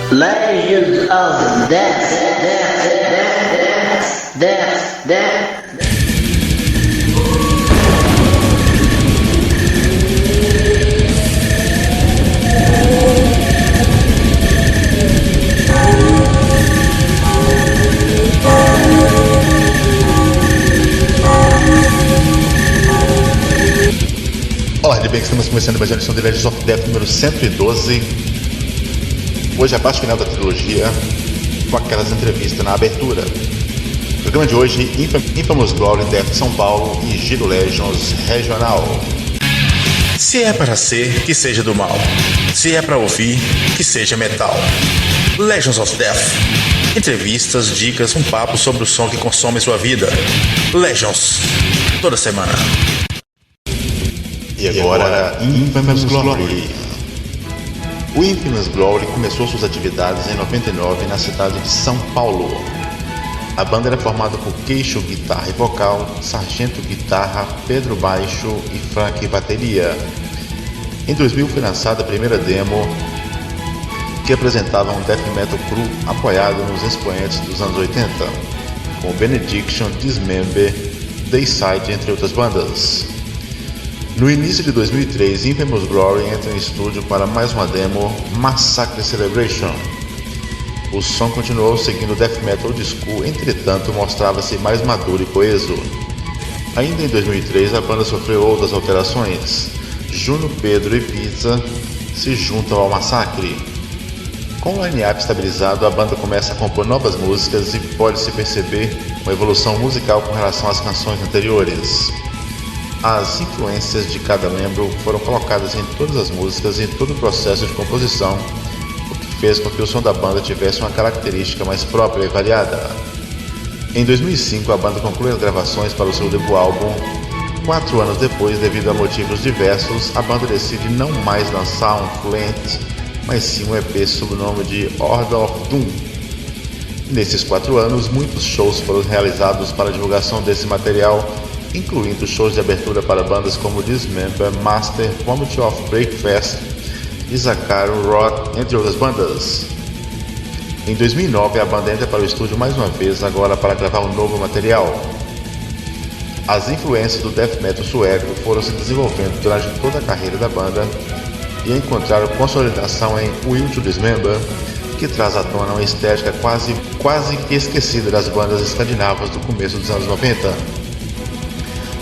Legends of Death. Olá, de bem que estamos começando mais uma edição de Legends of Death número 112. Hoje é a parte final da trilogia, com aquelas entrevistas na abertura. No programa de hoje, Infamous Glory, Death São Paulo e Giro Legends Regional. Se é para ser, que seja do mal. Se é para ouvir, que seja metal. Legends of Death. Entrevistas, dicas, um papo sobre o som que consome sua vida. Legends. Toda semana. E agora, Infamous Glory. O Infamous Glory começou suas atividades em 99 na cidade de São Paulo. A banda era formada por Queixo, guitarra e vocal, Sargento, guitarra, Pedro, baixo e Frank, bateria. Em 2000 foi lançada a primeira demo, que apresentava um death metal cru apoiado nos expoentes dos anos 80, com Benediction, Dismember, Dayside, entre outras bandas. No início de 2003, Infamous Glory entra em estúdio para mais uma demo, Massacre Celebration. O som continuou seguindo o death metal old school, entretanto mostrava-se mais maduro e coeso. Ainda em 2003, a banda sofreu outras alterações. Juno, Pedro e Pizza se juntam ao Massacre. Com o line-up estabilizado, a banda começa a compor novas músicas e pode-se perceber uma evolução musical com relação às canções anteriores. As influências de cada membro foram colocadas em todas as músicas e em todo o processo de composição, o que fez com que o som da banda tivesse uma característica mais própria e variada. Em 2005, a banda conclui as gravações para o seu debut álbum. 4 anos depois, devido a motivos diversos, a banda decide não mais lançar um Flint, mas sim um EP sob o nome de Order of Doom. Nesses 4 anos, muitos shows foram realizados para a divulgação desse material, incluindo shows de abertura para bandas como Dismember, Master, Vomit of Breakfast, Izakaru, Rot, entre outras bandas. Em 2009, a banda entra para o estúdio mais uma vez, agora para gravar um novo material. As influências do death metal sueco foram se desenvolvendo durante toda a carreira da banda e encontraram consolidação em Will to Dismember, que traz à tona uma estética quase que esquecida das bandas escandinavas do começo dos anos 90.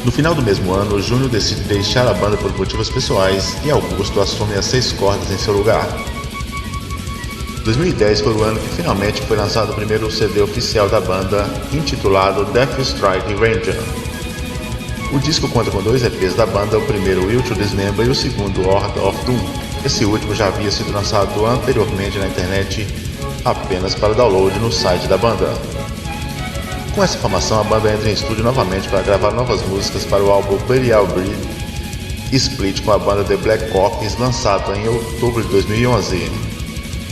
No final do mesmo ano, Júnior decide deixar a banda por motivos pessoais e Augusto assume as 6 cordas em seu lugar. 2010 foi o ano que finalmente foi lançado o primeiro CD oficial da banda, intitulado Death Strike Ranger. O disco conta com 2 EPs da banda, o primeiro Will to Dismember e o segundo Order of Doom. Esse último já havia sido lançado anteriormente na internet, apenas para download no site da banda. Com essa formação, a banda entra em estúdio novamente para gravar novas músicas para o álbum Burial Breed, split com a banda The Black Corpse, lançado em outubro de 2011.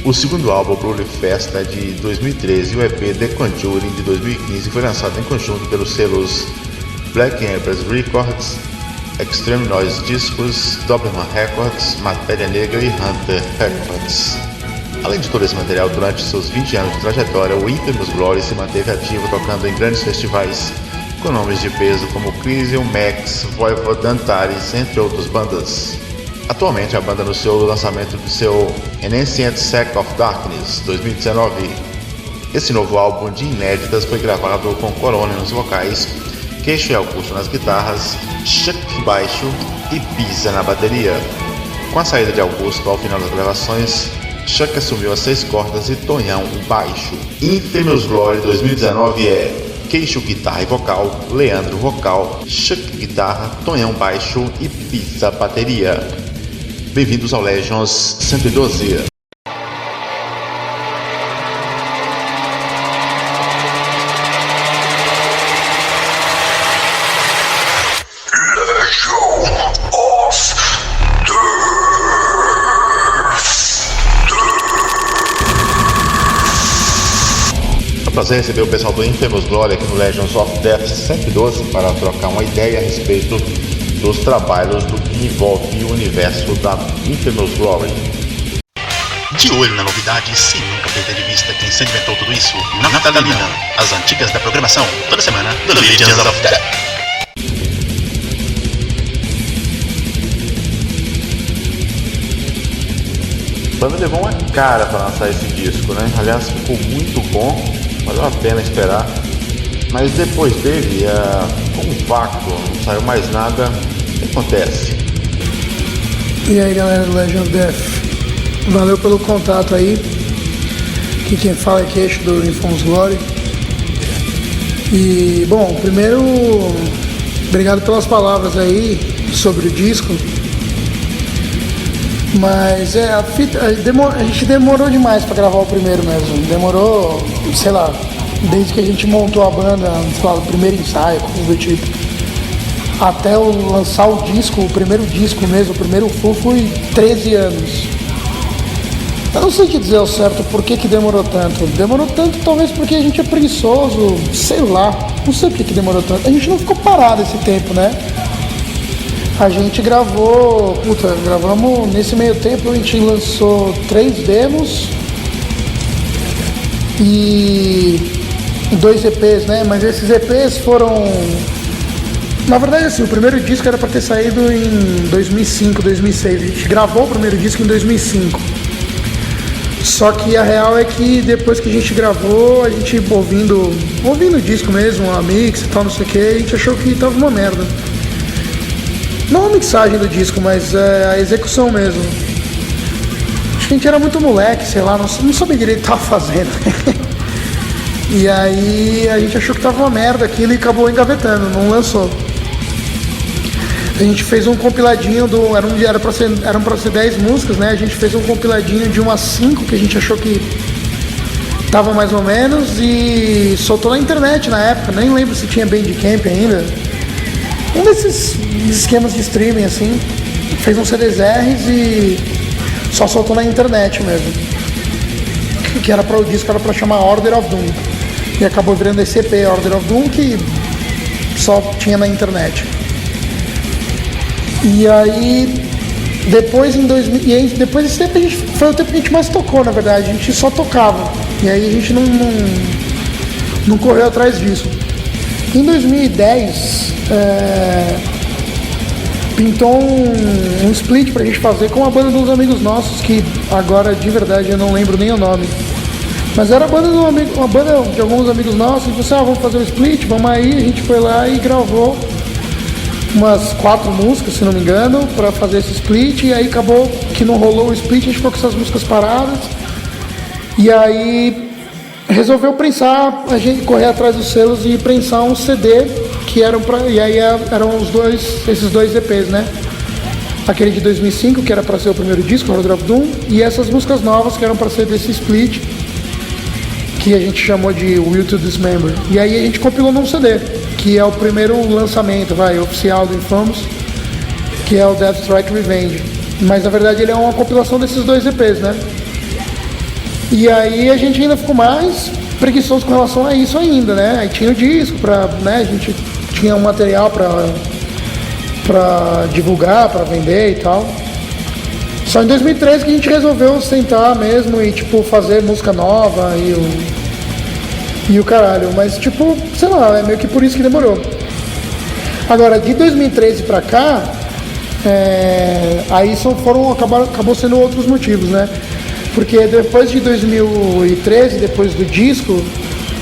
O segundo álbum, Bloody Fest, é de 2013 e o EP The Conjuring, de 2015, foi lançado em conjunto pelos selos Black Empress Records, Extreme Noise Discos, Doberman Records, Matéria Negra e Hunter Records. Além de todo esse material, durante seus 20 anos de trajetória, o Infamous Glory se manteve ativo tocando em grandes festivais, com nomes de peso como Crisium, Max, Voivod, Antares, entre outras bandas. Atualmente, a banda anunciou o lançamento de seu An Ancient Sect of Darkness, 2019. Esse novo álbum de inéditas foi gravado com Corona nos vocais, Queixo e Augusto nas guitarras, Chuck baixo e Pisa na bateria. Com a saída de Augusto ao final das gravações, Chuck assumiu as 6 cordas e Tonhão o baixo. Infamous Glory 2019 é Queixo guitarra e vocal, Leandro vocal, Chuck guitarra, Tonhão baixo e Pizza bateria. Bem-vindos ao Legends 112. Prazer receber o pessoal do Infamous Glory aqui no Legends of Death 112 para trocar uma ideia a respeito dos trabalhos do que envolve o universo da Infamous Glory. De olho na novidade e sem nunca perder de vista quem sedimentou tudo isso, Natalina, as antigas da programação, toda semana, The Legends of Death. A banda levou uma cara para lançar esse disco, né? Aliás, ficou muito bom, valeu a pena esperar. Mas depois dele, com um vácuo, não saiu mais nada. O que acontece? E aí, galera do Legend of Death, valeu pelo contato aí. Aqui quem fala é Queixo do Infamous Glory. E, bom, primeiro, obrigado pelas palavras aí sobre o disco. Mas a gente demorou demais pra gravar o primeiro mesmo. Demorou, sei lá, desde que a gente montou a banda, sei lá, o primeiro ensaio, coisa do tipo, até lançar o disco, o primeiro disco mesmo, o primeiro full, foi 13 anos. Eu não sei te dizer ao certo por que demorou tanto. Demorou tanto talvez porque a gente é preguiçoso, sei lá, não sei por que demorou tanto. A gente não ficou parado esse tempo, né? A gente gravamos nesse meio tempo, a gente lançou 3 demos e 2 EPs, né? Mas esses EPs foram... Na verdade, assim, o primeiro disco era para ter saído em 2005, 2006. A gente gravou o primeiro disco em 2005. Só que a real é que depois que a gente gravou, a gente ouvindo o disco mesmo, a mix e tal, não sei o que, a gente achou que tava uma merda. Não a mixagem do disco, mas a execução mesmo. Acho que a gente era muito moleque, sei lá, não sabia direito o que tava fazendo. E aí a gente achou que tava uma merda aquilo e acabou engavetando, não lançou. A gente fez um compiladinho eram pra ser 10 músicas, né? A gente fez um compiladinho de umas 5 que a gente achou que tava mais ou menos e soltou na internet na época, nem lembro se tinha Bandcamp ainda. Um desses esquemas de streaming assim, fez uns CDRs e só soltou na internet mesmo. Que era para o disco, era para chamar Order of Doom. E acabou virando esse EP Order of Doom que só tinha na internet. E aí depois depois desse tempo foi o tempo que a gente mais tocou, na verdade, a gente só tocava. E aí a gente não correu atrás disso. Em 2010 pintou um split pra gente fazer com uma banda de uns amigos nossos, que agora de verdade eu não lembro nem o nome. Mas era uma banda de alguns amigos nossos, e falou assim, vamos fazer um split, vamos aí, a gente foi lá e gravou umas 4 músicas, se não me engano, pra fazer esse split, e aí acabou que não rolou o split, a gente ficou com essas músicas paradas, e aí resolveu prensar, a gente correr atrás dos selos e prensar um CD, que eram e aí eram esses dois EPs, né? Aquele de 2005, que era pra ser o primeiro disco, Order of Doom, e essas músicas novas, que eram pra ser desse split, que a gente chamou de Will to Dismember. E aí a gente compilou num CD, que é o primeiro lançamento, oficial do Infamous, que é o Death Strike Revenge. Mas na verdade ele é uma compilação desses 2 EPs, né? E aí a gente ainda ficou mais preguiçoso com relação a isso ainda, né? Aí tinha o disco, né? A gente tinha um material pra divulgar, pra vender e tal. Só em 2013 que a gente resolveu sentar mesmo e, fazer música nova e o caralho. Mas, sei lá, é meio que por isso que demorou. Agora, de 2013 pra cá, aí acabou sendo outros motivos, né? Porque depois de 2013, depois do disco,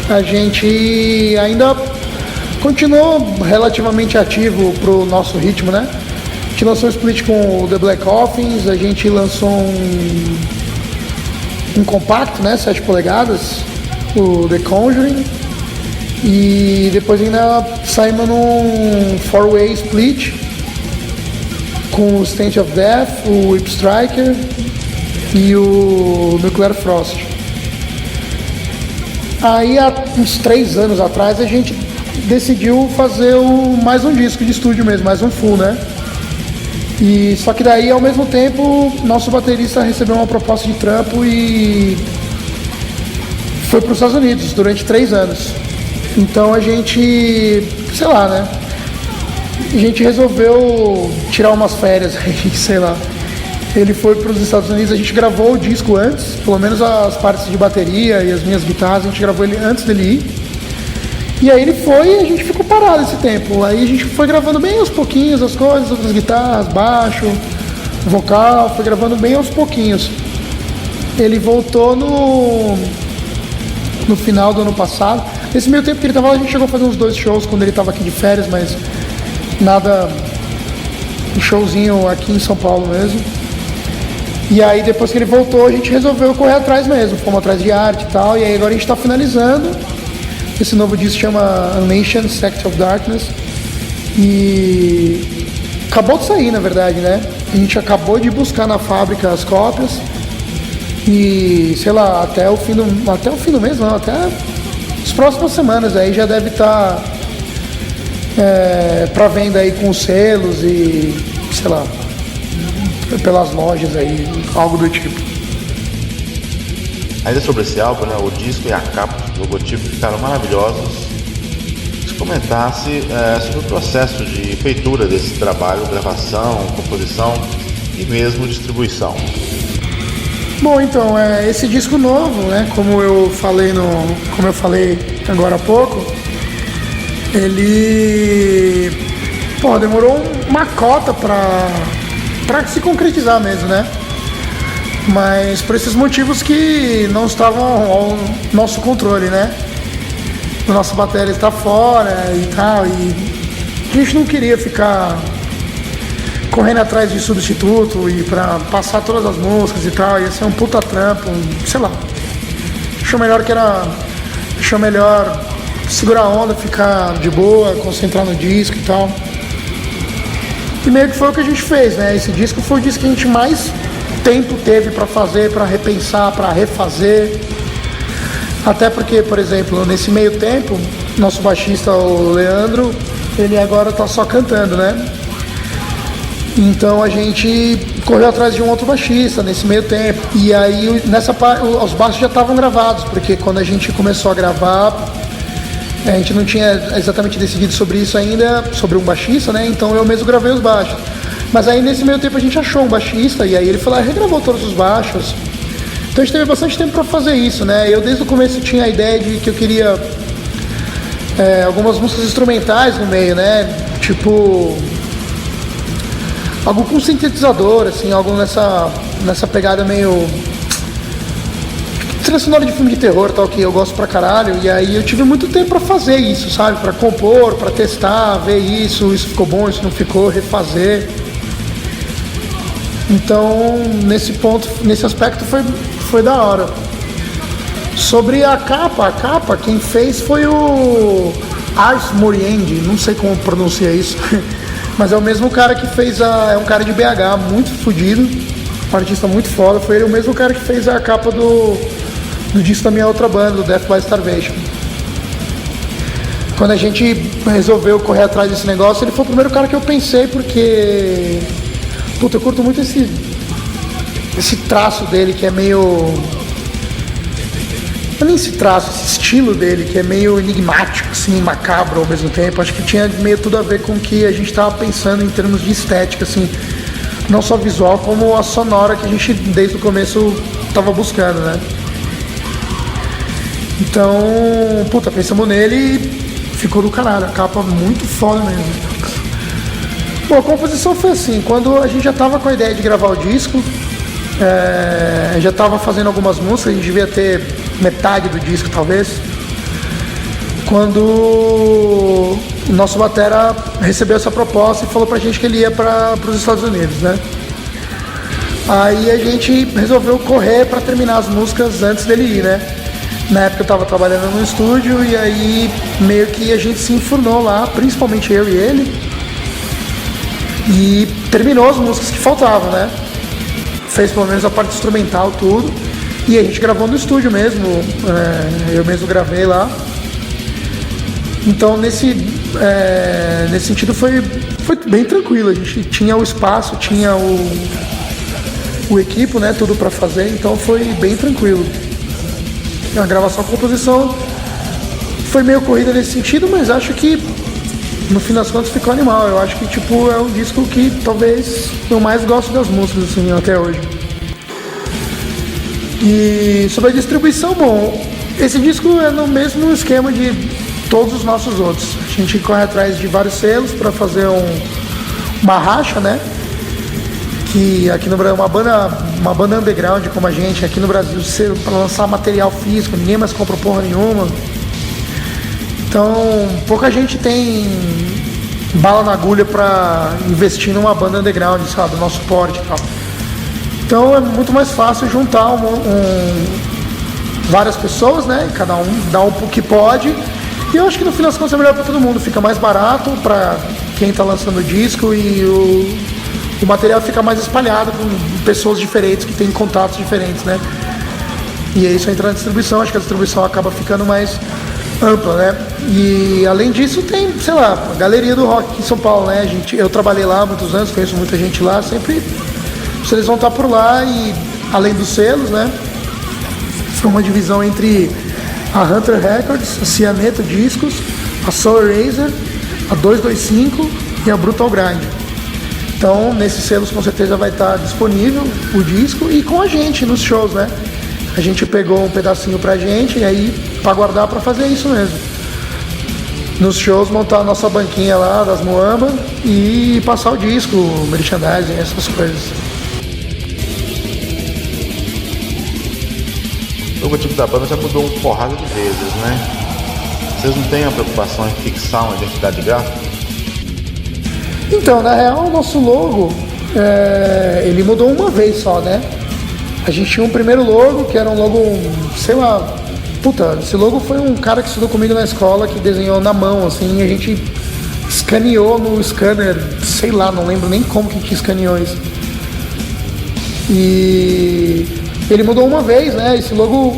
a gente ainda continuou relativamente ativo pro nosso ritmo, né? A gente lançou um split com o The Black Coffins, a gente lançou um compacto, né? 7 polegadas, o The Conjuring, e depois ainda saímos num 4-way split com o Stench of Death, o Whip Striker e o Nuclear Frost. Aí há uns 3 anos atrás a gente decidiu fazer mais um disco de estúdio mesmo, mais um full, né? E só que daí ao mesmo tempo nosso baterista recebeu uma proposta de trampo e foi para os Estados Unidos durante 3 anos. Então a gente, sei lá, né? A gente resolveu tirar umas férias aí, sei lá. ele foi para os Estados Unidos. A gente gravou o disco antes, pelo menos as partes de bateria e as minhas guitarras, a gente gravou ele antes dele ir. E aí ele foi e a gente ficou parado esse tempo. Aí a gente foi gravando bem aos pouquinhos as coisas, outras guitarras, baixo, vocal, foi gravando bem aos pouquinhos. Ele voltou no final do ano passado. Nesse meio tempo que ele estava lá, a gente chegou a fazer uns 2 shows quando ele estava aqui de férias, mas nada, um showzinho aqui em São Paulo mesmo. E aí depois que ele voltou, a gente resolveu correr atrás mesmo, fomos atrás de arte e tal, e aí agora a gente está finalizando. Esse novo disco chama Unleashed, Sect of Darkness, e acabou de sair, na verdade, né? A gente acabou de buscar na fábrica as cópias, e sei lá, até o fim do mês, não, até as próximas semanas aí já deve estar para venda aí com os selos e, sei lá, pelas lojas aí, algo do tipo. Ainda sobre esse álbum, né, o disco e a capa, o logotipo ficaram maravilhosos. Se comentasse sobre o processo de feitura desse trabalho, gravação, composição e mesmo distribuição. Bom, então, esse disco novo, né, como eu falei agora há pouco, ele demorou uma cota para se concretizar mesmo, né? Mas por esses motivos que não estavam ao nosso controle, né? O nosso bateria está fora e tal, e a gente não queria ficar correndo atrás de substituto e para passar todas as músicas e tal, ia ser um puta trampo, sei lá. Achou melhor segurar a onda, ficar de boa, concentrar no disco e tal. E meio que foi o que a gente fez, né? Esse disco foi o disco que a gente mais tempo teve para fazer, para repensar, para refazer. Até porque, por exemplo, nesse meio tempo, nosso baixista, o Leandro, ele agora tá só cantando, né? Então a gente correu atrás de um outro baixista nesse meio tempo. E aí nessa parte os baixos já estavam gravados, porque quando a gente começou a gravar, a gente não tinha exatamente decidido sobre isso ainda, sobre um baixista, né? Então eu mesmo gravei os baixos. Mas aí nesse meio tempo a gente achou um baixista e aí ele foi lá e regravou todos os baixos. Então a gente teve bastante tempo para fazer isso, né? Eu desde o começo tinha a ideia de que eu queria algumas músicas instrumentais no meio, né? Tipo algo com sintetizador, assim, algo nessa pegada meio trilha sonora de filme de terror, tal, que eu gosto pra caralho. E aí eu tive muito tempo pra fazer isso, sabe? Pra compor, pra testar, ver isso ficou bom, isso não ficou, refazer. Então, nesse aspecto foi da hora. Sobre a capa, quem fez foi o Ars Moriendi, não sei como pronuncia isso, mas é o mesmo cara que fez é um cara de BH, muito fodido, um artista muito foda. Foi ele o mesmo cara que fez a capa do disco da minha outra banda, do Death by Starvation. Quando a gente resolveu correr atrás desse negócio, ele foi o primeiro cara que eu pensei, porque eu curto muito esse traço dele, que é meio... Não é nem esse traço, esse estilo dele, que é meio enigmático, assim, macabro ao mesmo tempo. Acho que tinha meio tudo a ver com o que a gente estava pensando em termos de estética, assim, não só visual, como a sonora que a gente desde o começo estava buscando, né? Então, pensamos nele e ficou do caralho, a capa muito foda mesmo. Bom, a composição foi assim, quando a gente já estava com a ideia de gravar o disco, já estava fazendo algumas músicas, a gente devia ter metade do disco talvez, quando o nosso batera recebeu essa proposta e falou pra gente que ele ia para os Estados Unidos, né? Aí a gente resolveu correr para terminar as músicas antes dele ir, né? Na época eu estava trabalhando no estúdio e aí meio que a gente se enfurnou lá, principalmente eu e ele, e terminou as músicas que faltavam, né? Fez pelo menos a parte instrumental, tudo. E a gente gravou no estúdio mesmo, eu mesmo gravei lá. Então nesse sentido foi bem tranquilo. A gente tinha o espaço, tinha o equipo, né? Tudo para fazer, então foi bem tranquilo. A gravação, a composição foi meio corrida nesse sentido, mas acho que no fim das contas ficou animal. Eu acho que tipo é um disco que talvez eu mais gosto das músicas assim até hoje. E sobre a distribuição, bom, esse disco é no mesmo esquema de todos os nossos outros. A gente corre atrás de vários selos para fazer uma racha, né? Que aqui no Brasil, uma banda underground como a gente, aqui no Brasil, para lançar material físico, ninguém mais compra porra nenhuma. Então, pouca gente tem bala na agulha para investir numa banda underground, sabe, do nosso porte e tal. Então é muito mais fácil juntar várias pessoas, né? Cada um dá um que pode. E eu acho que no final das contas é melhor para todo mundo. Fica mais barato para quem está lançando o disco e o material fica mais espalhado com pessoas diferentes que têm contatos diferentes, né? E aí isso entra na distribuição. Acho que a distribuição acaba ficando mais ampla, né? E além disso tem, sei lá, a Galeria do Rock aqui em São Paulo, né? Eu trabalhei lá há muitos anos, conheço muita gente lá, sempre eles vão estar por lá. E além dos selos, né? Foi uma divisão entre a Hunter Records, a Cianeto Discos, a Soul Razor, a 225 e a Brutal Grind. Então nesses selos com certeza vai estar disponível o disco e com a gente nos shows, né? A gente pegou um pedacinho pra gente e aí pra guardar pra fazer isso mesmo. Nos shows montar a nossa banquinha lá das Moamba e passar o disco, merchandising, essas coisas. O logotipo da banda já mudou uma porrada de vezes, né? Vocês não têm a preocupação em fixar uma identidade gráfica? Então, na real, o nosso logo, ele mudou uma vez só, né? A gente tinha um primeiro logo, que era um logo, sei lá, puta, esse logo foi um cara que estudou comigo na escola, que desenhou na mão, assim, e a gente escaneou no scanner, sei lá, não lembro nem como que a gente escaneou isso. E ele mudou uma vez, né?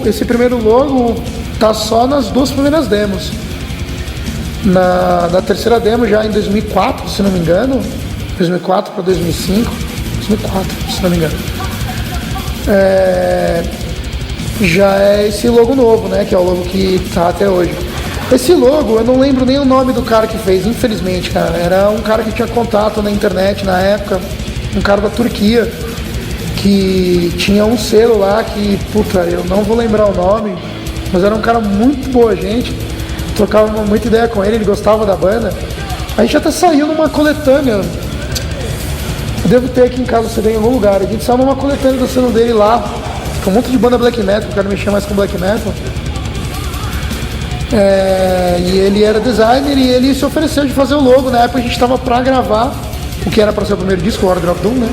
Esse primeiro logo tá só nas duas primeiras demos. Na terceira demo, já em 2004, se não me engano, 2004 para 2005, 2004, se não me engano, já é esse logo novo, né? Que é o logo que tá até hoje. Esse logo, eu não lembro nem o nome do cara que fez, infelizmente, cara. Era um cara que tinha contato na internet na época, um cara da Turquia, que tinha um selo lá que, puta, eu não vou lembrar o nome, mas era um cara muito boa gente, trocava muita ideia com ele gostava da banda. A gente até saiu numa coletânea, eu devo ter aqui em casa o CD em algum lugar, a gente saiu numa coletânea do selo dele lá, com um monte de banda black metal, eu quero mexer mais com black metal. E ele era designer e ele se ofereceu de fazer o logo. Na época a gente estava pra gravar o que era para ser o primeiro disco, o Order of Doom, né?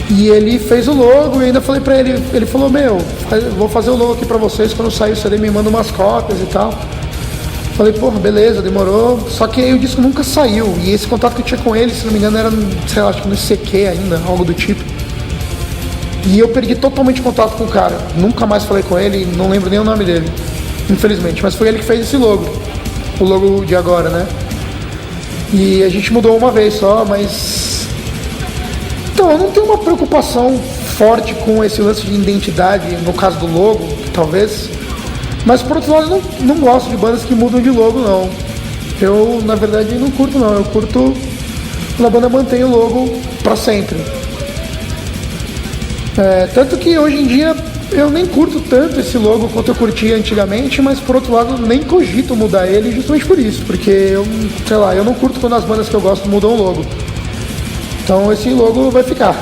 E ele fez o logo e ainda falei pra ele, ele falou, vou fazer o logo aqui pra vocês, quando sair o CD me manda umas cópias e tal. Falei, porra, beleza, demorou. Só que aí o disco nunca saiu. E esse contato que eu tinha com ele, se não me engano, era, sei lá, acho que no CQ ainda, algo do tipo. E eu perdi totalmente contato com o cara. Nunca mais falei com ele, não lembro nem o nome dele, infelizmente. Mas foi ele que fez esse logo, o logo de agora, né? E a gente mudou uma vez só, mas... Então, eu não tenho uma preocupação forte com esse lance de identidade, no caso do logo, talvez. Mas, por outro lado, eu não gosto de bandas que mudam de logo, não. Eu, na verdade, não curto, não. Eu curto quando a banda mantém o logo pra sempre. Tanto que, hoje em dia, eu nem curto tanto esse logo quanto eu curtia antigamente, mas, por outro lado, nem cogito mudar ele justamente por isso. Porque, eu não curto quando as bandas que eu gosto mudam o logo. Então esse logo vai ficar.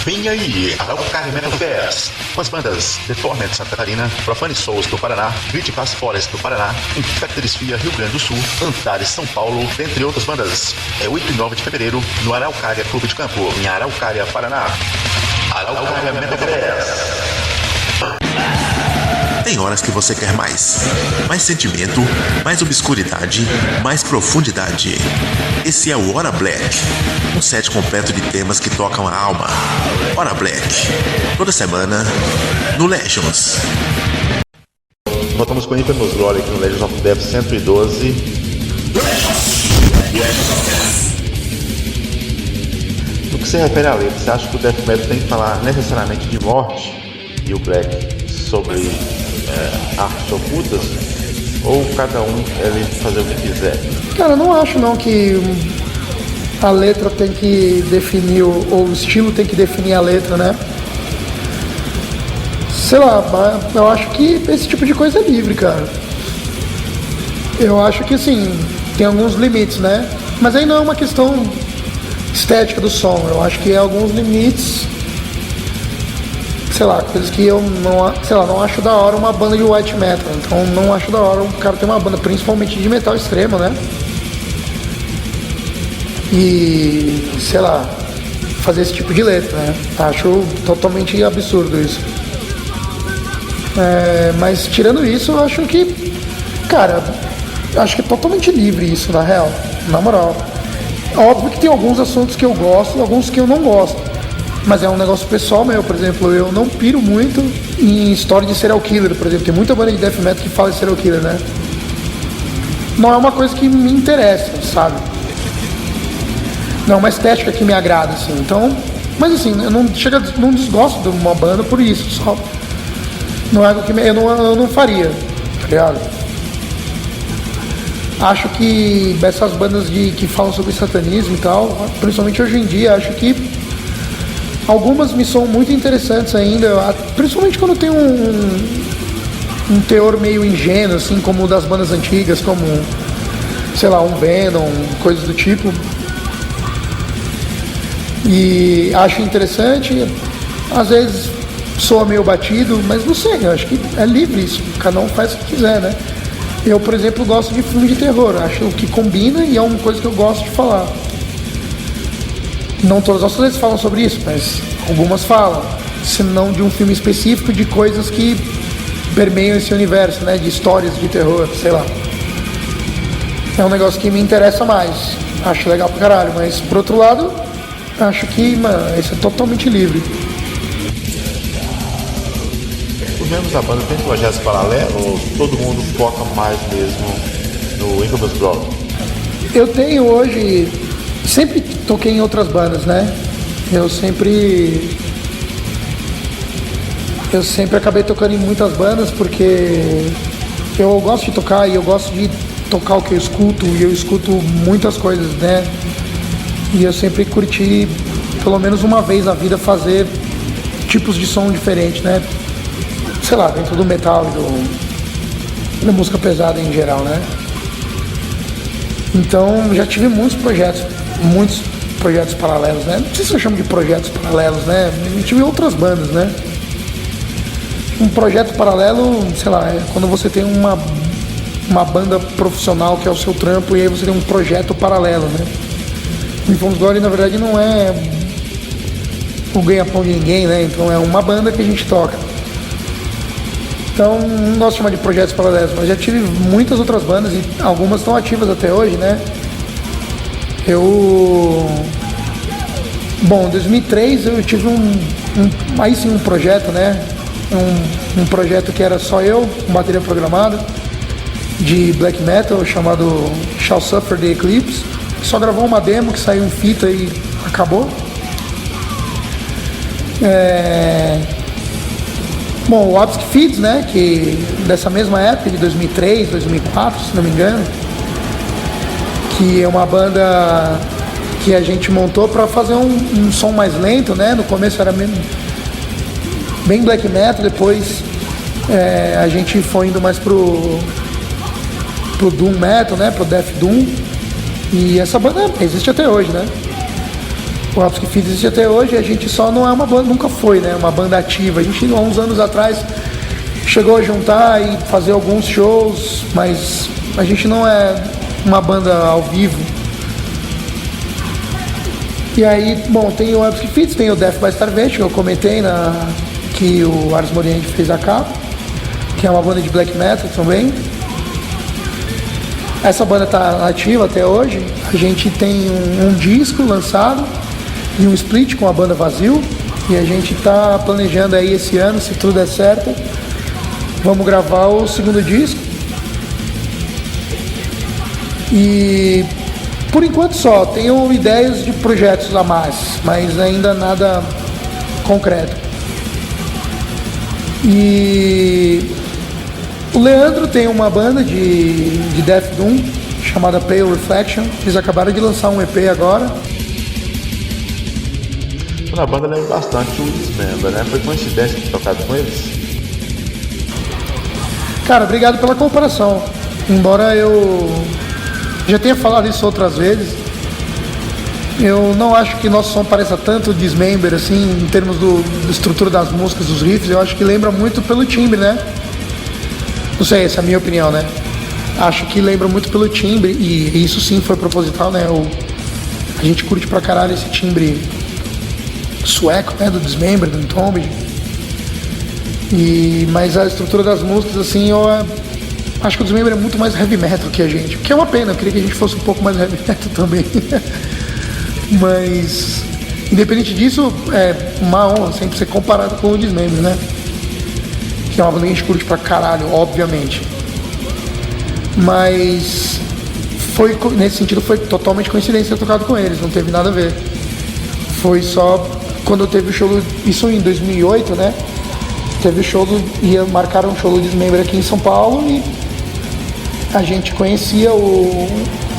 Vem aí, Araucária Metal Fest, com as bandas The Torment Santa Catarina, Profane Souls do Paraná, Grit Pass Forest do Paraná, Infected Sphere Rio Grande do Sul, Antares São Paulo, dentre outras bandas. É 8 e 9 de fevereiro, no Araucária Clube de Campo, em Araucária, Paraná. Araucária Metal Fest. Tem horas que você quer mais sentimento, mais obscuridade, mais profundidade. Esse é o Hora Black, um set completo de temas que tocam a alma. Hora Black, toda semana no Legends. Voltamos com o Infamous Glory aqui no Legends of Death 112. No que se refere à letra, você acha que o Death Metal tem que falar necessariamente de morte e o Black sobre artes ocultas? Ou cada um é livre de fazer o que quiser? Cara, eu não acho não que a letra tem que definir, ou o estilo tem que definir a letra, né? Sei lá, eu acho que esse tipo de coisa é livre, cara. Eu acho que assim, tem alguns limites, né? Mas aí não é uma questão estética do som, eu acho que é alguns limites, sei lá, coisas que eu não acho da hora uma banda de white metal, então não acho da hora o cara ter uma banda, principalmente de metal extremo, né? E, sei lá, fazer esse tipo de letra, né? Acho totalmente absurdo isso. Mas tirando isso, eu acho que, cara, acho que é totalmente livre isso, na real, na moral. Óbvio que tem alguns assuntos que eu gosto e alguns que eu não gosto. Mas é um negócio pessoal meu, por exemplo, eu não piro muito em história de serial killer, por exemplo. Tem muita banda de death metal que fala de serial killer, né? Não é uma coisa que me interessa, sabe? Não é uma estética que me agrada, assim. Então, mas assim, eu não desgosto de uma banda por isso, só. Não é algo que eu não faria, tá ligado? Acho que essas bandas que falam sobre satanismo e tal, principalmente hoje em dia, acho que algumas me são muito interessantes ainda, principalmente quando tem um teor meio ingênuo, assim, como o das bandas antigas, como, sei lá, um Venom, coisas do tipo. E acho interessante, às vezes soa meio batido, mas não sei, eu acho que é livre isso, cada um faz o que quiser, né? Eu, por exemplo, gosto de filme de terror, acho que combina e é uma coisa que eu gosto de falar. Não todas as vezes falam sobre isso, mas algumas falam, se não de um filme específico, de coisas que permeiam esse universo, né, de histórias de terror, sei lá. É um negócio que me interessa mais, acho legal pra caralho, mas por outro lado, acho que, mano, isso é totalmente livre. Os membros da banda têm projetos paralelos ou todo mundo foca mais mesmo no Incubus Glory? Eu tenho hoje, sempre toquei em outras bandas, né? Eu sempre acabei tocando em muitas bandas porque eu gosto de tocar e eu gosto de tocar o que eu escuto e eu escuto muitas coisas, né? E eu sempre curti, pelo menos uma vez na vida, fazer tipos de som diferentes, né? Sei lá, dentro do metal e da música pesada em geral, né? Então já tive muitos projetos paralelos, né? Não sei se eu chamo de projetos paralelos, né? Eu tive outras bandas, né? Um projeto paralelo, sei lá, é quando você tem uma banda profissional que é o seu trampo e aí você tem um projeto paralelo, né? O Infamous Glory, na verdade, não é o ganha-pão de ninguém, né? Então é uma banda que a gente toca. Então, não gosto de chamar de projetos paralelos, mas já tive muitas outras bandas e algumas estão ativas até hoje, né? Bom, em 2003 eu tive um projeto, né? Um projeto que era só eu, com bateria programada, de black metal, chamado Shall Suffer the Eclipse. Só gravou uma demo que saiu em fita e acabou. Bom, o Obsc Feeds, né, que dessa mesma época, de 2003, 2004, se não me engano, que é uma banda que a gente montou para fazer um som mais lento, né, no começo era bem black metal, depois a gente foi indo mais pro Doom Metal, né, pro Death Doom, e essa banda existe até hoje, né. O Obsc Feeds existe até hoje e a gente só não é uma banda, nunca foi, né, uma banda ativa. A gente, há uns anos atrás, chegou a juntar e fazer alguns shows, mas a gente não é uma banda ao vivo. E aí, bom, tem o Obsc Feeds, tem o Death by Starvation, que eu comentei, que o Ars Moriendi fez a capa, que é uma banda de black metal também. Essa banda está ativa até hoje. A gente tem um disco lançado e um split com a banda Vazio, e a gente está planejando aí esse ano, se tudo der certo, vamos gravar o segundo disco. E por enquanto só, tenho ideias de projetos a mais, mas ainda nada concreto. E O Leandro tem uma banda de Death Doom chamada Pale Reflection. Eles acabaram de lançar um EP agora. A banda lembra bastante o Dismember, né? Foi coincidência ter tocado com eles? Cara, obrigado pela comparação. Embora eu já tenha falado isso outras vezes, eu não acho que nosso som pareça tanto Dismember, assim, em termos da estrutura das músicas, dos riffs. Eu acho que lembra muito pelo timbre, né? Não sei, essa é a minha opinião, né? Acho que lembra muito pelo timbre, e isso sim foi proposital, né? A gente curte pra caralho esse timbre sueco, né, do Dismember, do Entombed. Mas a estrutura das músicas, assim, eu acho que o Dismember é muito mais heavy metal que a gente, o que é uma pena. Eu queria que a gente fosse um pouco mais heavy metal também. Mas independente disso, é uma honra sempre ser comparado com o Dismember, né, que é uma banda que a gente curte pra caralho, obviamente. Mas nesse sentido foi totalmente coincidência ter tocado com eles, não teve nada a ver. Foi só quando teve o show, isso em 2008, né? Teve o show marcaram um show do Dismember aqui em São Paulo e a gente conhecia o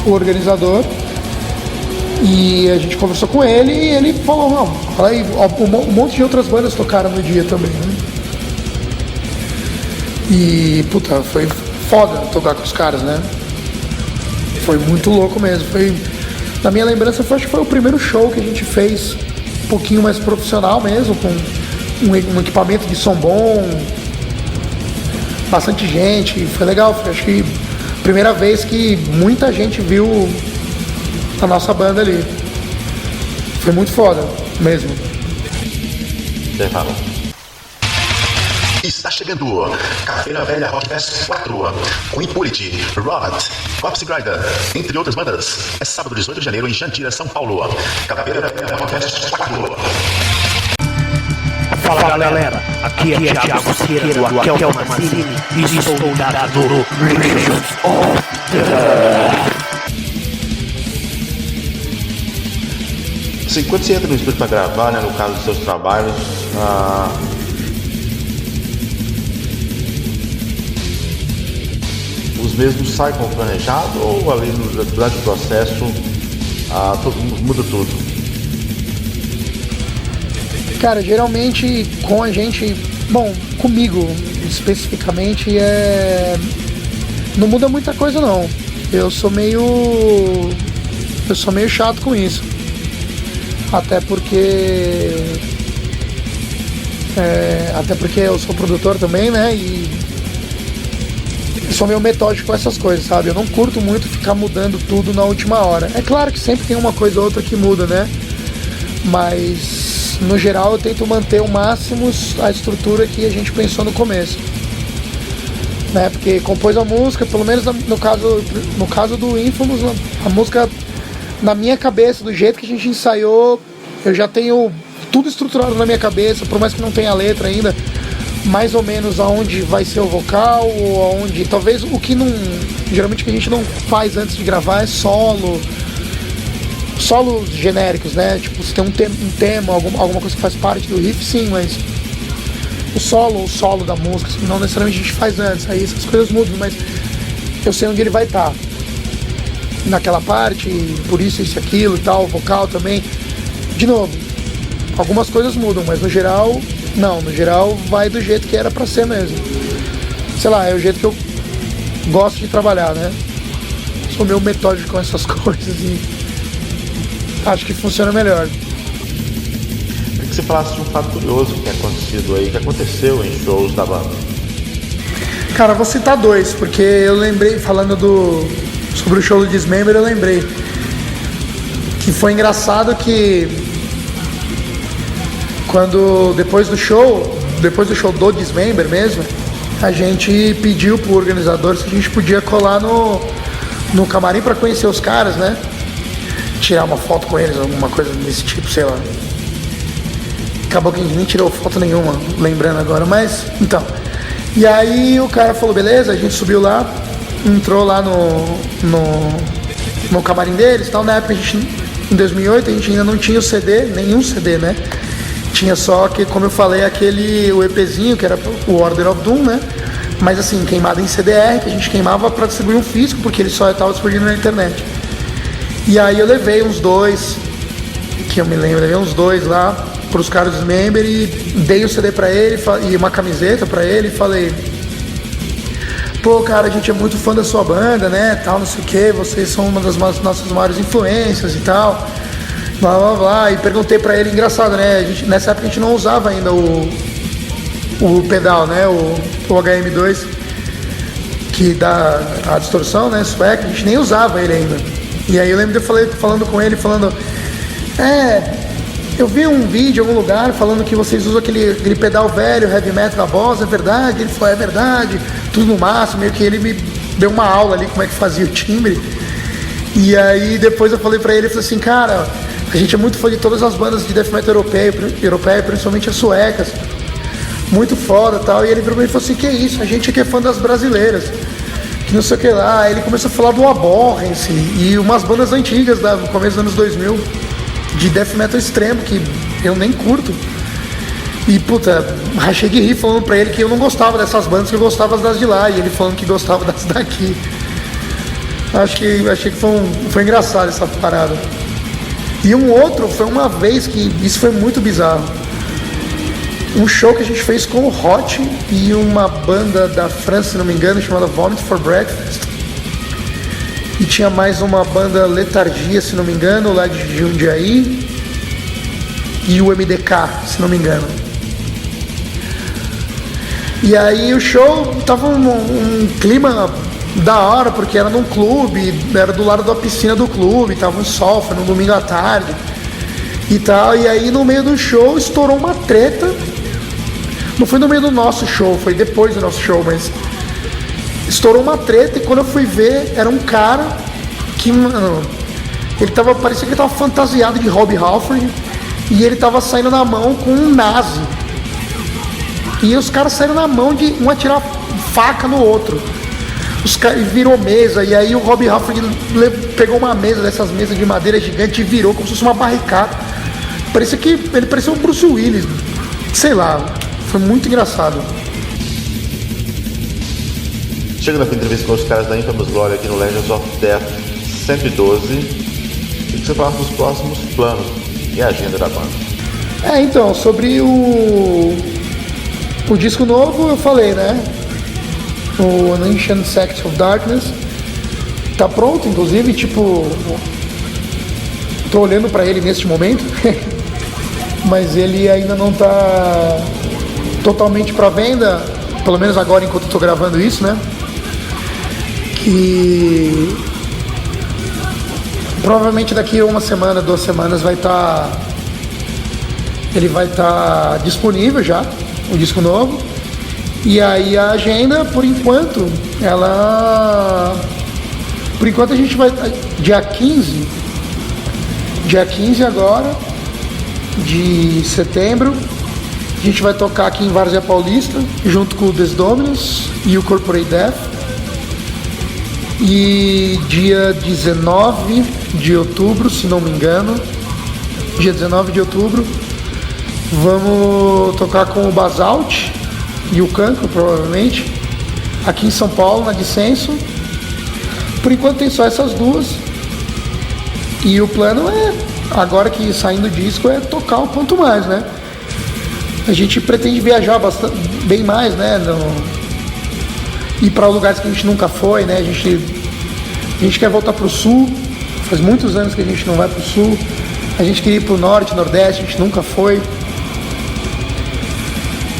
organizador e a gente conversou com ele e ele falou, não, fala aí, um monte de outras bandas tocaram no dia também, né? E, puta, foi foda tocar com os caras, né? Foi muito louco mesmo. Na minha lembrança, acho que foi o primeiro show que a gente fez um pouquinho mais profissional mesmo, com um equipamento de som bom, bastante gente, foi legal. Foi, acho que primeira vez que muita gente viu a nossa banda ali. Foi muito foda mesmo. Está chegando Caveira Velha Rock Fest 4 com Impurity, Rod, Corpse Grinder, entre outras bandas. É sábado 18 de janeiro em Jandira, São Paulo. Caveira Velha Rock Fest 4. Fala galera, aqui é Thiago Mosqueira do Akel Mazzini e estou dado Religions of the... Assim, quando você entra no estúdio para gravar, né, no caso dos seus trabalhos, os mesmos saem como planejado ou ali durante o processo muda tudo? Cara, geralmente com a gente, bom, comigo especificamente, não muda muita coisa não. Eu sou meio chato com isso. Até porque eu sou produtor também, né? E sou meio metódico com essas coisas, sabe? Eu não curto muito ficar mudando tudo na última hora. É claro que sempre tem uma coisa ou outra que muda, né? Mas no geral eu tento manter ao máximo a estrutura que a gente pensou no começo, né? Porque compôs a música, pelo menos no caso do Infamous, a música na minha cabeça, do jeito que a gente ensaiou, eu já tenho tudo estruturado na minha cabeça, por mais que não tenha a letra ainda, mais ou menos aonde vai ser o vocal, ou aonde, talvez o que não, geralmente o que a gente não faz antes de gravar é solos genéricos, né? Tipo, se tem um tema, alguma coisa que faz parte do riff, sim, mas o solo da música, não necessariamente a gente faz antes, aí essas coisas mudam, mas eu sei onde ele vai estar naquela parte, por isso aquilo e tal, vocal também. De novo, algumas coisas mudam, mas no geral vai do jeito que era pra ser mesmo. Sei lá, é o jeito que eu gosto de trabalhar, né? Sou meio metódico com essas coisas e acho que funciona melhor. Queria que você falasse de um fato curioso que aconteceu em shows da banda. Cara, vou citar dois, porque eu lembrei, falando sobre o show do Dismember, eu lembrei que foi engraçado que depois do show do Dismember mesmo, a gente pediu pro organizador se a gente podia colar no camarim pra conhecer os caras, né? Tirar uma foto com eles, alguma coisa desse tipo, sei lá. Acabou que a gente nem tirou foto nenhuma, lembrando agora, mas então. E aí o cara falou, beleza, a gente subiu lá, entrou lá no camarim deles e tal. Na época, em 2008, a gente ainda não tinha nenhum CD, né? Tinha só que, como eu falei, o EPzinho, que era o Order of Doom, né? mas assim, queimado em CDR, que a gente queimava para distribuir um físico, porque ele só estava distribuindo na internet. E aí eu levei uns 2, que eu me lembro, levei uns 2 lá pros caras dos Member e dei o CD pra ele e uma camiseta pra ele e falei: pô, cara, a gente é muito fã da sua banda, né, tal, não sei o que, vocês são uma das nossas maiores influências e tal, blá blá blá. E perguntei pra ele, engraçado, né, nessa época a gente não usava ainda o pedal, né, o HM2, que dá a distorção, né, sueca, a gente nem usava ele ainda. E aí eu lembro de eu falando com ele, eu vi um vídeo em algum lugar falando que vocês usam aquele pedal velho, heavy metal da Boss, é verdade? Ele falou, é verdade, tudo no máximo, meio que ele me deu uma aula ali como é que fazia o timbre. E aí depois eu falei pra ele, falei assim, cara, a gente é muito fã de todas as bandas de death metal europeia, principalmente as suecas, muito foda e tal. E ele virou pra mim e falou assim, que isso, a gente aqui é fã das brasileiras, que não sei o que lá. Aí ele começou a falar do Abhorrence e umas bandas antigas do começo dos anos 2000, de death metal extremo, que eu nem curto. E puta, rachei de rir falando pra ele que eu não gostava dessas bandas, que eu gostava das de lá, e ele falando que gostava das daqui. Achei que foi engraçado essa parada. E um outro foi uma vez que isso foi muito bizarro. Um show que a gente fez com o Hot e uma banda da França, se não me engano, chamada Vomit for Breakfast. E tinha mais uma banda Letargia, se não me engano, lá de Jundiaí. E o MDK, se não me engano. E aí o show tava um clima da hora, porque era num clube, era do lado da piscina do clube, tava um sol, foi num domingo à tarde e tal. E aí no meio do show estourou uma treta. Não foi no meio do nosso show, foi depois do nosso show, mas estourou uma treta. E quando eu fui ver, era um cara que, mano, parecia que ele tava fantasiado de Rob Halford e ele tava saindo na mão com um nazi. E os caras saíram na mão de um atirar faca no outro. E virou mesa, e aí o Rob Halford pegou uma mesa, dessas mesas de madeira gigante, e virou como se fosse uma barricada. Ele parecia um Bruce Willis, sei lá, foi muito engraçado. Chega na entrevista com os caras da Infamous Glory aqui no Legends of Death 112, e que você fala dos próximos planos e a agenda da banda. Então, sobre o disco novo eu falei, né? O An Ancient Sect of Darkness tá pronto, inclusive, tipo, tô olhando pra ele neste momento, mas ele ainda não tá totalmente pra venda, pelo menos agora enquanto eu tô gravando isso, né? Que provavelmente daqui a uma semana, 2 semanas ele vai estar disponível já, o disco novo. E aí a agenda, por enquanto a gente vai, dia 15 agora, de setembro, a gente vai tocar aqui em Várzea Paulista, junto com o Desdominus e o Corporate Death. E dia 19 de outubro, se não me engano, dia 19 de outubro, vamos tocar com o Basalt e o Cancro, provavelmente, aqui em São Paulo, na Dissenso. Por enquanto tem só essas duas. E o plano é, agora que saindo o disco, é tocar o quanto mais, né? A gente pretende viajar bem mais, né? Ir para lugares que a gente nunca foi, né? A gente quer voltar pro sul. Faz muitos anos que a gente não vai pro sul. A gente queria ir pro norte, nordeste, a gente nunca foi.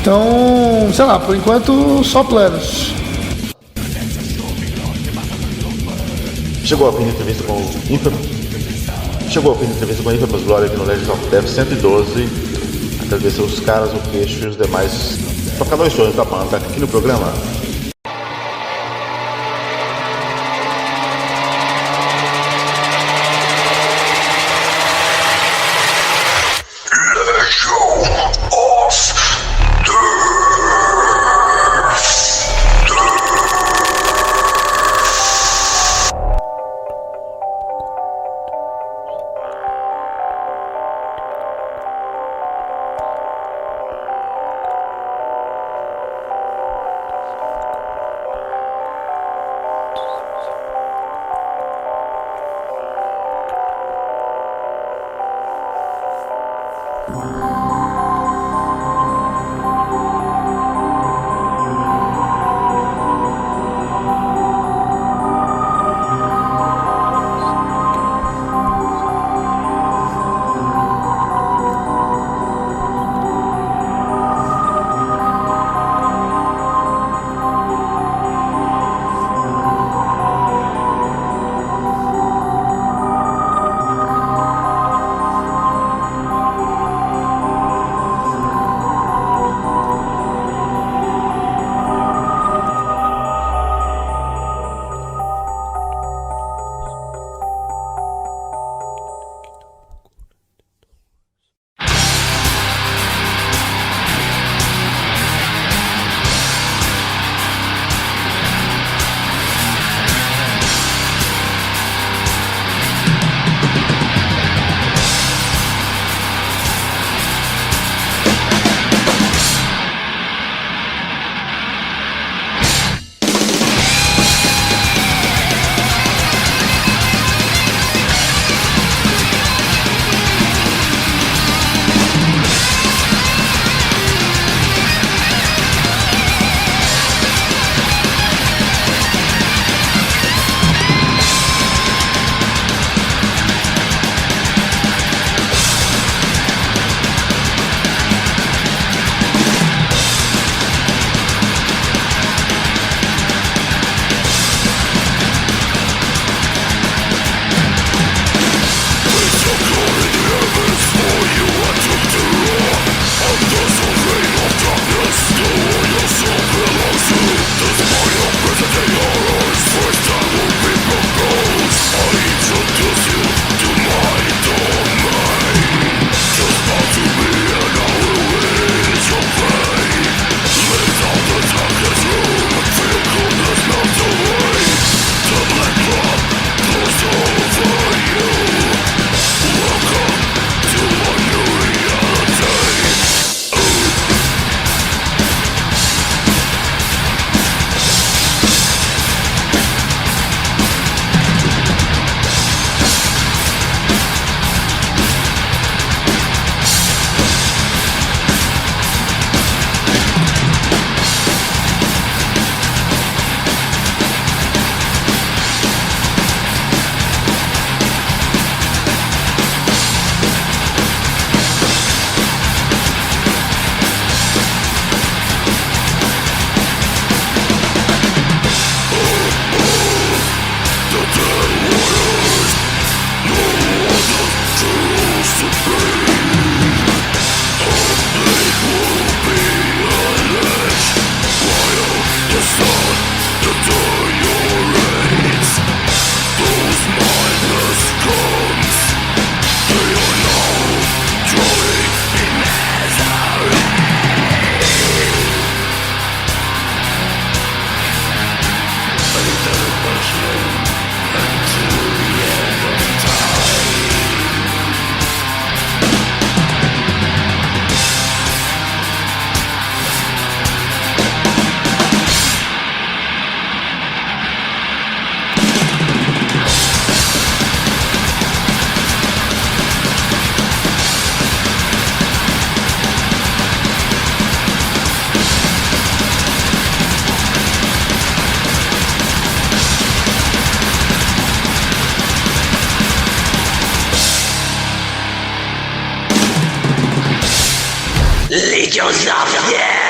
Então, sei lá, por enquanto só planos. Chegou a fim da entrevista com o Infamous Glory aqui no Legends of Death 112. Agradecer os caras, o Queixo e os demais tocadores da banda aqui no programa. Legions of Death!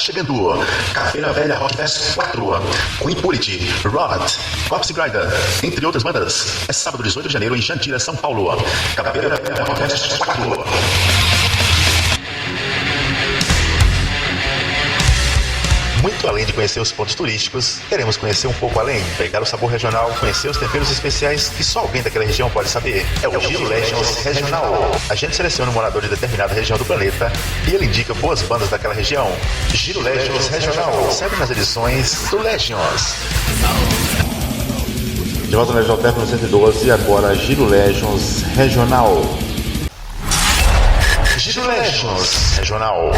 chegando. Caveira Velha Rock Fest 4, com Impurity, Rot, Corpse Grinder, entre outras bandas. É sábado 18 de janeiro em Jandira, São Paulo. Caveira Velha Rock Fest 4. Muito Muito além de conhecer os pontos turísticos, queremos conhecer um pouco além, pegar o sabor regional, conhecer os temperos especiais que só alguém daquela região pode saber. É o Giro Legends Regional. A gente seleciona um morador de determinada região do planeta e ele indica boas bandas daquela região. Giro Legends Regional, sempre nas edições do Legends. De volta no Legends of Death 112 e agora Giro Legends Regional. Giro Legends Regional.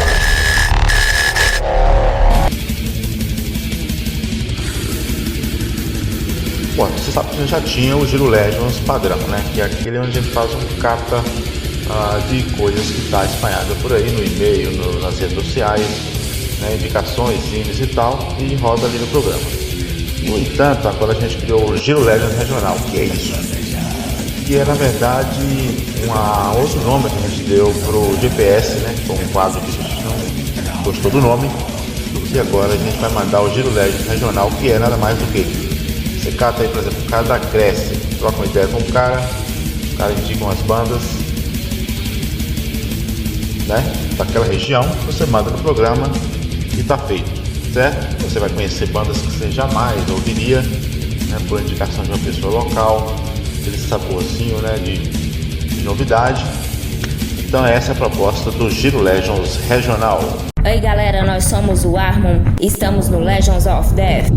Bom, você sabe que a gente já tinha o Giro Legends padrão, né? Que é aquele onde a gente faz um cata de coisas que está espalhada por aí no e-mail, nas redes sociais, né? Indicações, filmes e tal, e roda ali no programa. No entanto, agora a gente criou o Giro Legends Regional. Que é isso? Que é, na verdade, outro nome que a gente deu pro GPS, né? Que foi um quadro que a gente não gostou do nome. E agora a gente vai mandar o Giro Legends Regional, que é nada mais do que você cata aí, por exemplo, o cara da Cresce, troca uma ideia com o cara indica umas bandas, né, daquela região, você manda no programa e tá feito, certo? Você vai conhecer bandas que você jamais ouviria, né, por indicação de uma pessoa local, aquele saborzinho, né, de novidade. Então essa é a proposta do Giro Legends Regional. Oi galera, nós somos o Armon, estamos no Legends of Death.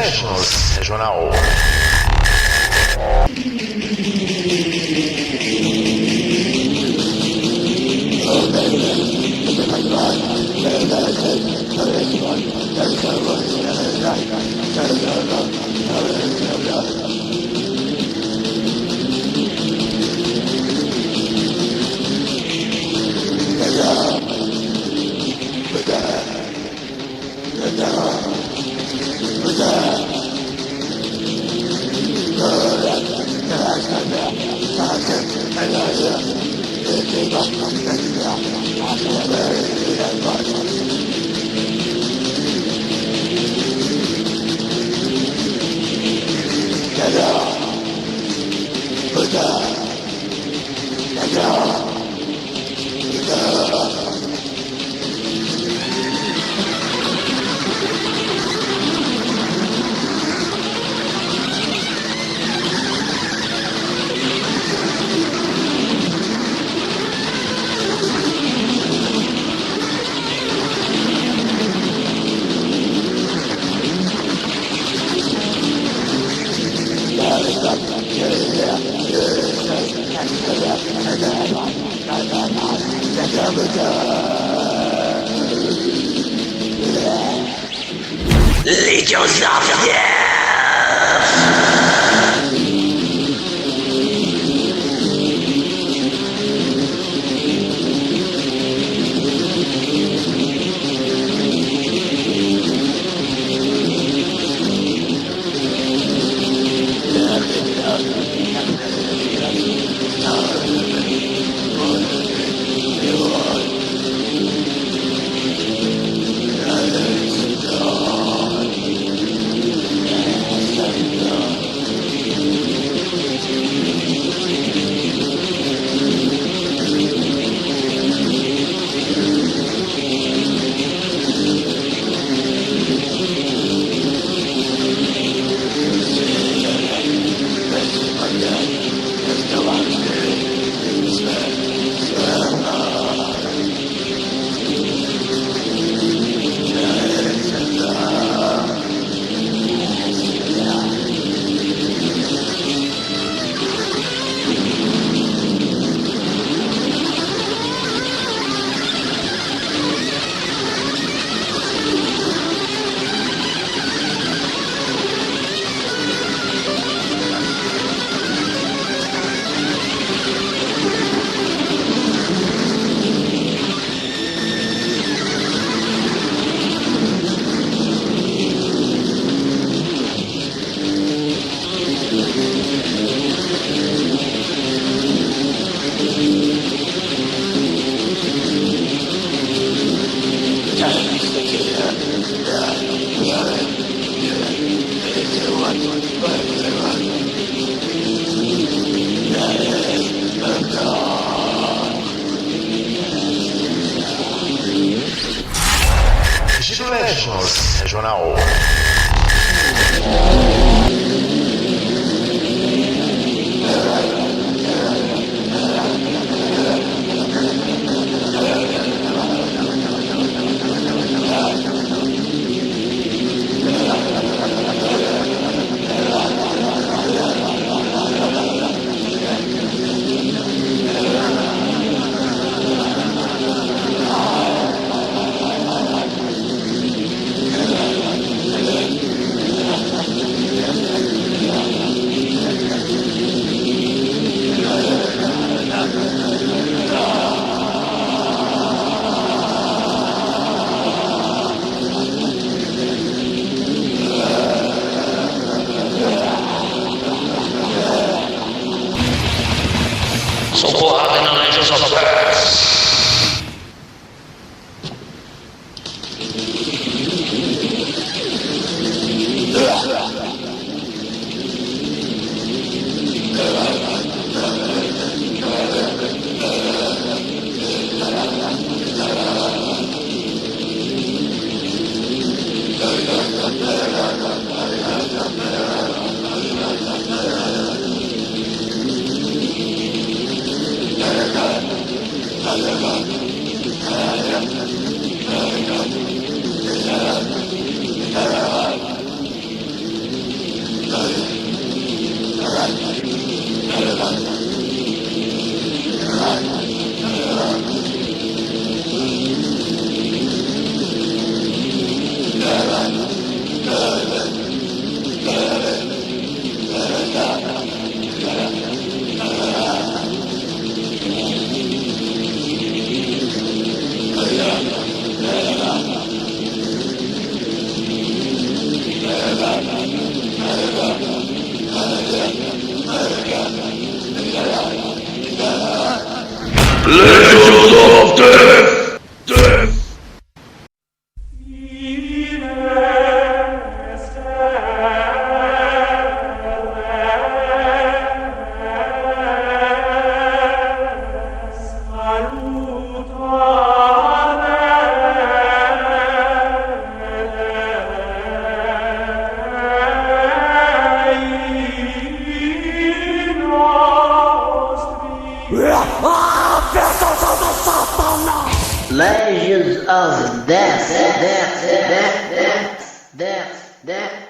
Legends Regional. Legions of Death! Giro Legends Regional. Sou porrada na Legends of Death. Legends of Death! Death! Legends of Death.